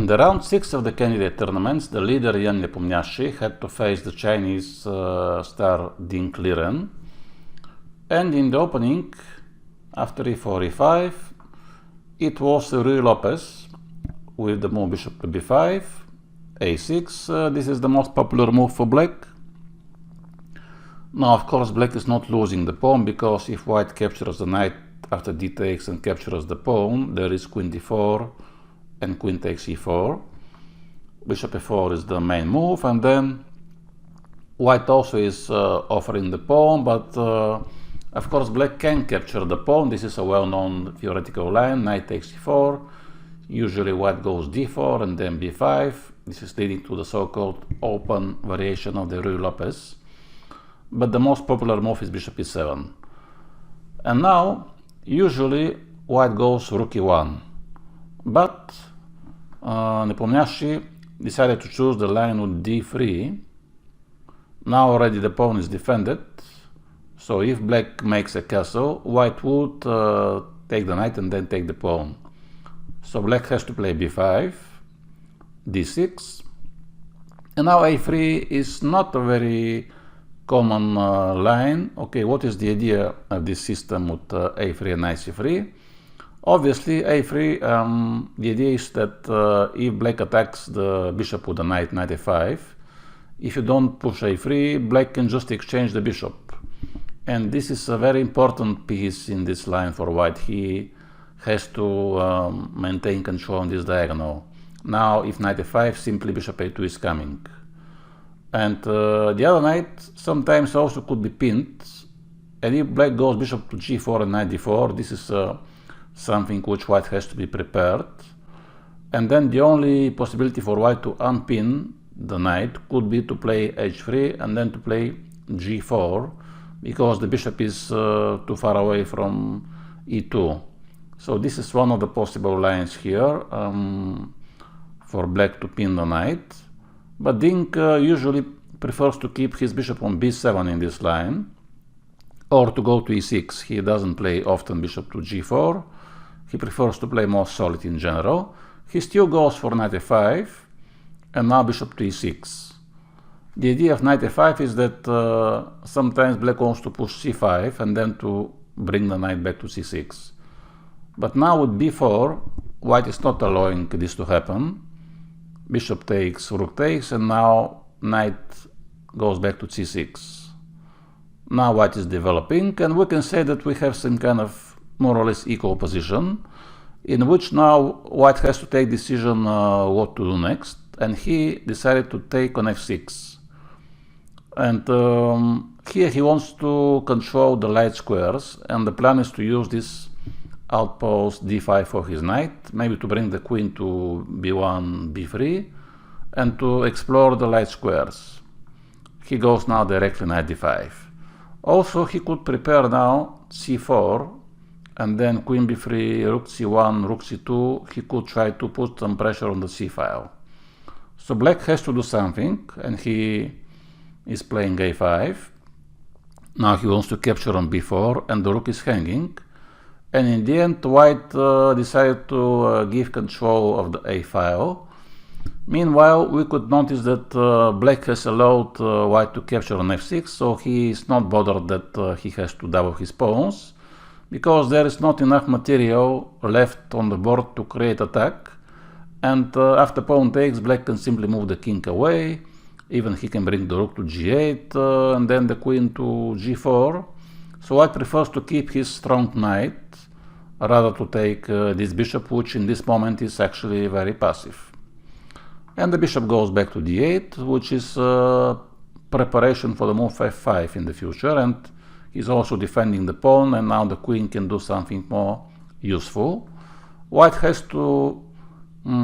In the round 6 of the candidate tournaments, the leader Nepomniachtchi had to face the Chinese star Ding Liren. And in the opening, after e4, e5, it was Ruy Lopez with the move bishop to b5, a6. This is the most popular move for black. Now, of course, black is not losing the pawn, because if white captures the knight after d takes and captures the pawn, there is queen d4 and queen takes e4. Bishop e4 is the main move, and then white also is offering the pawn, but of course black can capture the pawn. This is a well-known theoretical line, knight takes e4. Usually white goes d4 and then b5. This is leading to the so-called open variation of the Ruy Lopez. But the most popular move is bishop e7. And now, usually white goes rook e1. But Nepomniachtchi decided to choose the line with d3. Now already the pawn is defended. So if black makes a castle, white would take the knight and then take the pawn. So black has to play b5, d6. And now a3 is not a very common line. Okay, what is the idea of this system with a3 and knight c3? Obviously, a3, the idea is that if black attacks the bishop with the knight, knight a5, if you don't push a3, black can just exchange the bishop. And this is a very important piece in this line for white. He has to maintain control on this diagonal. Now, if knight a5, simply bishop a2 is coming. And the other knight sometimes also could be pinned. And if black goes bishop to g4 and knight d4, this is something which white has to be prepared. And then the only possibility for white to unpin the knight could be to play h3 and then to play g4, because the bishop is too far away from e2. So this is one of the possible lines here for black to pin the knight. But Ding usually prefers to keep his bishop on b7 in this line, or to go to e6. He doesn't play often bishop to g4. He prefers to play more solid in general. He still goes for knight a5, and now bishop to e6. The idea of knight a5 is that sometimes black wants to push c5 and then to bring the knight back to c6. But now with b4, white is not allowing this to happen. Bishop takes, rook takes, and now knight goes back to c6. Now white is developing, and we can say that we have some kind of more or less equal position, in which now white has to take decision what to do next, and he decided to take on f6. And here he wants to control the light squares, and the plan is to use this outpost d5 for his knight, maybe to bring the queen to b1, b3, and to explore the light squares. He goes now directly knight d5. Also, he could prepare now c4, and then queen b3, rook c1, rook c2. He could try to put some pressure on the c file. So black has to do something, and he is playing a5. Now he wants to capture on b4, and the rook is hanging. And in the end, white decided to give control of the a file. Meanwhile, we could notice that black has allowed white to capture on f6, so he is not bothered that he has to double his pawns, because there is not enough material left on the board to create attack. And after pawn takes, black can simply move the king away. Even he can bring the rook to g8 and then the queen to g4. So white prefers to keep his strong knight rather to take this bishop, which in this moment is actually very passive. And the bishop goes back to d8, which is preparation for the move f5 in the future, and he's also defending the pawn, and now the queen can do something more useful. White has to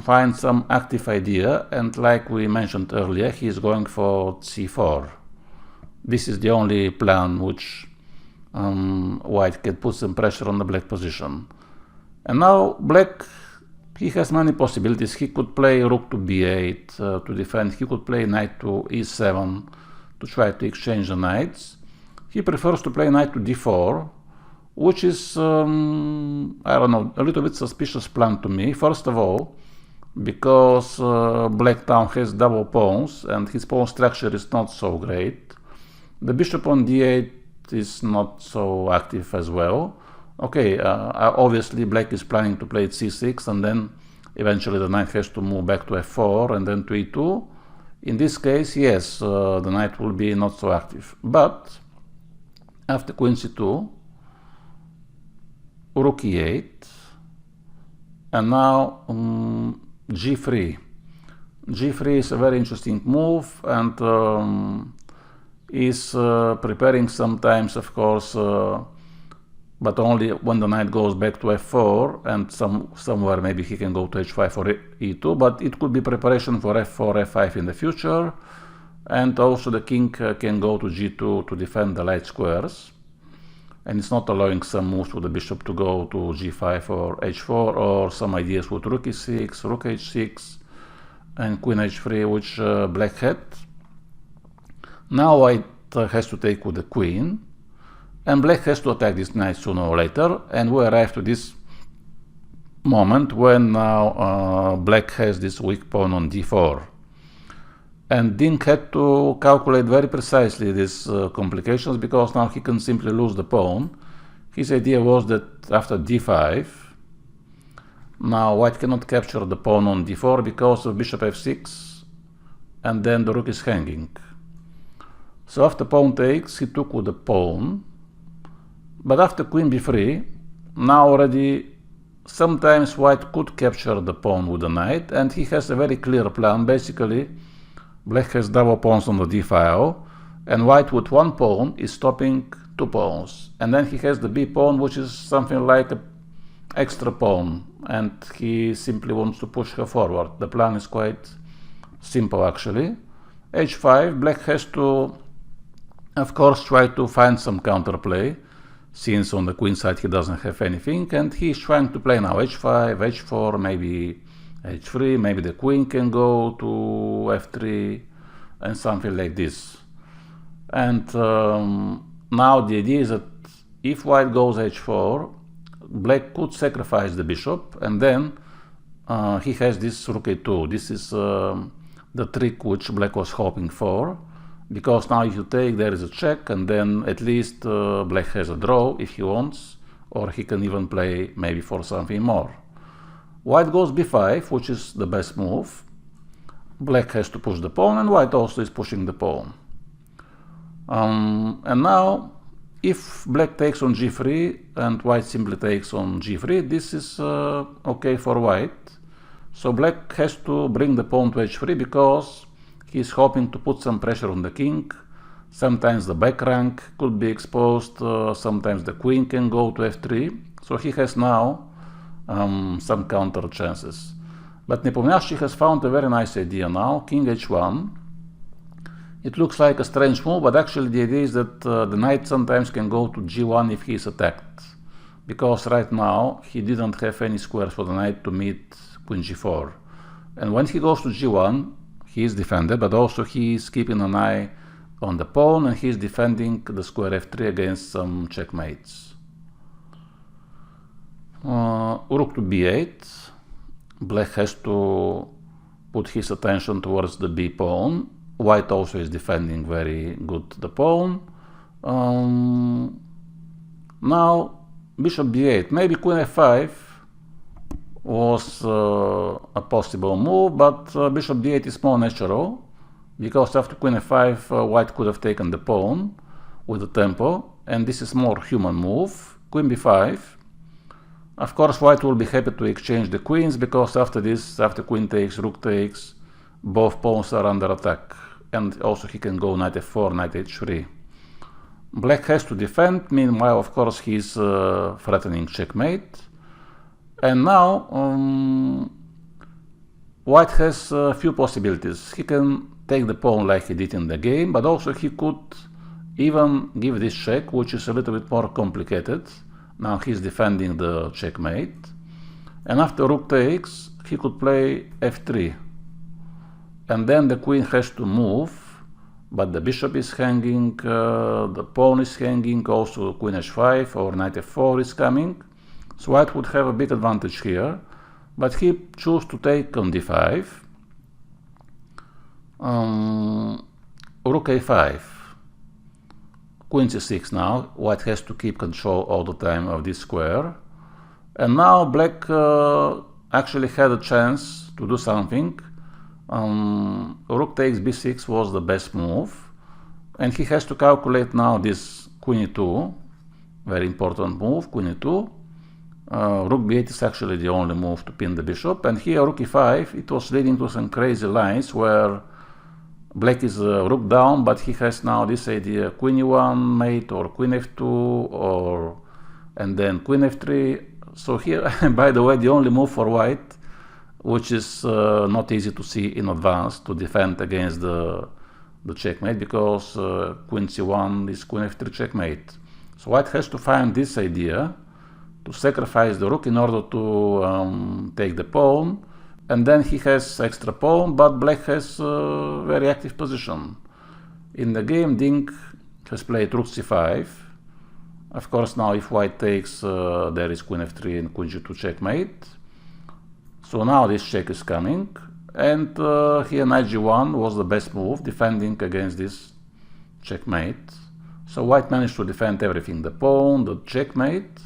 find some active idea, and like we mentioned earlier, he is going for c4. This is the only plan which white can put some pressure on the black position. And now black, he has many possibilities. He could play rook to b8 to defend. He could play knight to e7 to try to exchange the knights. He prefers to play knight to d4, which is, I don't know, a little bit suspicious plan to me. First of all, because black now has double pawns and his pawn structure is not so great. The bishop on d8 is not so active as well. Okay, obviously black is planning to play c6 and then eventually the knight has to move back to f4 and then to e2. In this case, yes, the knight will be not so active. But after queen c2, rook e8, and now g3. g3 is a very interesting move and is preparing sometimes, of course, but only when the knight goes back to f4 and somewhere maybe he can go to h5 or e2, but it could be preparation for f4, f5 in the future, and also the king can go to g2 to defend the light squares, and it's not allowing some moves with the bishop to go to g5 or h4, or some ideas with rook e6, rook h6, and queen h3, which black had. Now white has to take with the queen, and black has to attack this knight sooner or later, and we arrive to this moment when now black has this weak pawn on d4. And Dean had to calculate very precisely these complications, because now he can simply lose the pawn. His idea was that after d5, now white cannot capture the pawn on d4 because of bishop f6, and then the rook is hanging. So after pawn takes, he took with the pawn. But after queen b3, now already sometimes white could capture the pawn with the knight, and he has a very clear plan. Basically, black has double pawns on the d file, and white with one pawn is stopping two pawns. And then he has the b pawn, which is something like an extra pawn, and he simply wants to push her forward. The plan is quite simple, actually. h5, black has to, of course, try to find some counterplay, since on the queen side he doesn't have anything, and he's trying to play now h5, h4, maybe h3, maybe the queen can go to f3, and something like this. And now the idea is that if white goes h4, black could sacrifice the bishop, and then he has this rook a2. This is the trick which black was hoping for, because now if you take, there is a check, and then at least black has a draw if he wants, or he can even play maybe for something more. White goes b5, which is the best move. Black has to push the pawn, and white also is pushing the pawn. And now, if black takes on g3 and white simply takes on g3, this is okay for white. So black has to bring the pawn to h3 because he's hoping to put some pressure on the king. Sometimes the back rank could be exposed, sometimes the queen can go to f3. So he has now some counter chances. But Nepomniachtchi has found a very nice idea now, king h1. It looks like a strange move, but actually the idea is that the knight sometimes can go to g1 if he is attacked. Because right now he didn't have any squares for the knight to meet queen g4. And when he goes to g1, he is defended, but also he is keeping an eye on the pawn, and he is defending the square f3 against some checkmates. Rook to b8. Black has to put his attention towards the b pawn. White also is defending very good the pawn. Now bishop b8. Maybe queen f5 was a possible move, but bishop d8 is more natural, because after queen f5 white could have taken the pawn with the tempo, and this is more human move. Queen b5. Of course white will be happy to exchange the queens, because after this, after queen takes, rook takes, both pawns are under attack, and also he can go knight f4, knight h3. Black has to defend. Meanwhile, of course, he's threatening checkmate. And now white has a few possibilities. He can take the pawn like he did in the game, but also he could even give this check, which is a little bit more complicated. Now he's defending the checkmate. And after rook takes, he could play f3. And then the queen has to move, but the bishop is hanging, the pawn is hanging, also queen h5 or knight f4 is coming. So white would have a big advantage here. but he chose to take on d5, rook a5, queen c6 now. White has to keep control all the time of this square, and now black actually had a chance to do something. Rook takes b6 was the best move, and he has to calculate now this queen e2, very important move, queen e2. Rook b8 is actually the only move to pin the bishop, and here rook e5, it was leading to some crazy lines where black is rook down, but he has now this idea, queen e1 mate, or queen f2, and then queen f3. So here, by the way, the only move for white, which is not easy to see in advance to defend against the checkmate, because queen c1 is queen f3 checkmate. So white has to find this idea to sacrifice the rook in order to take the pawn, and then he has extra pawn, but black has a very active position. In the game, Dink has played rook c5. Of course, now if white takes, there is queen f3 and queen g2 checkmate. So now this check is coming, and here knight g1 was the best move, defending against this checkmate. So white managed to defend everything, the pawn, the checkmate,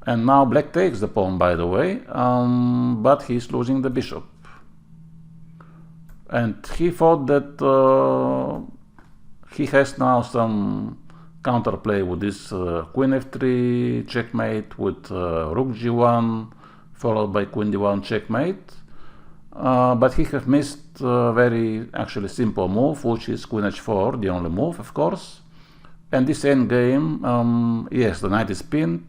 and now black takes the pawn, by the way, but he's losing the bishop. And he thought that he has now some counterplay with this queen f3 checkmate, with rook g1, followed by queen d1 checkmate, but he has missed a very actually simple move, which is queen h4, the only move, of course. And this endgame, yes, the knight is pinned,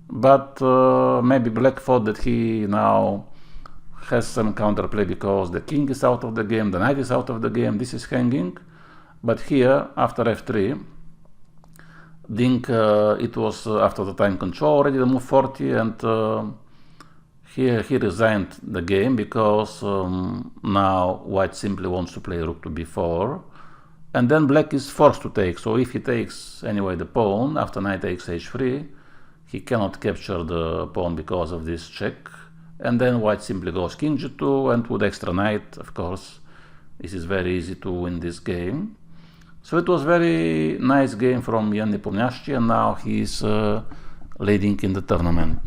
but maybe black thought that he now has some counterplay because the king is out of the game, the knight is out of the game, this is hanging. But here, after f3, Dink, it was after the time control already, the move 40, and here he resigned the game because now white simply wants to play rook to b4, and then black is forced to take. So if he takes anyway the pawn after knight takes h3, he cannot capture the pawn because of this check, and then white simply goes king g2, and with extra knight, of course, this is very easy to win this game. So it was very nice game from Nepomniachtchi, and now he is leading in the tournament.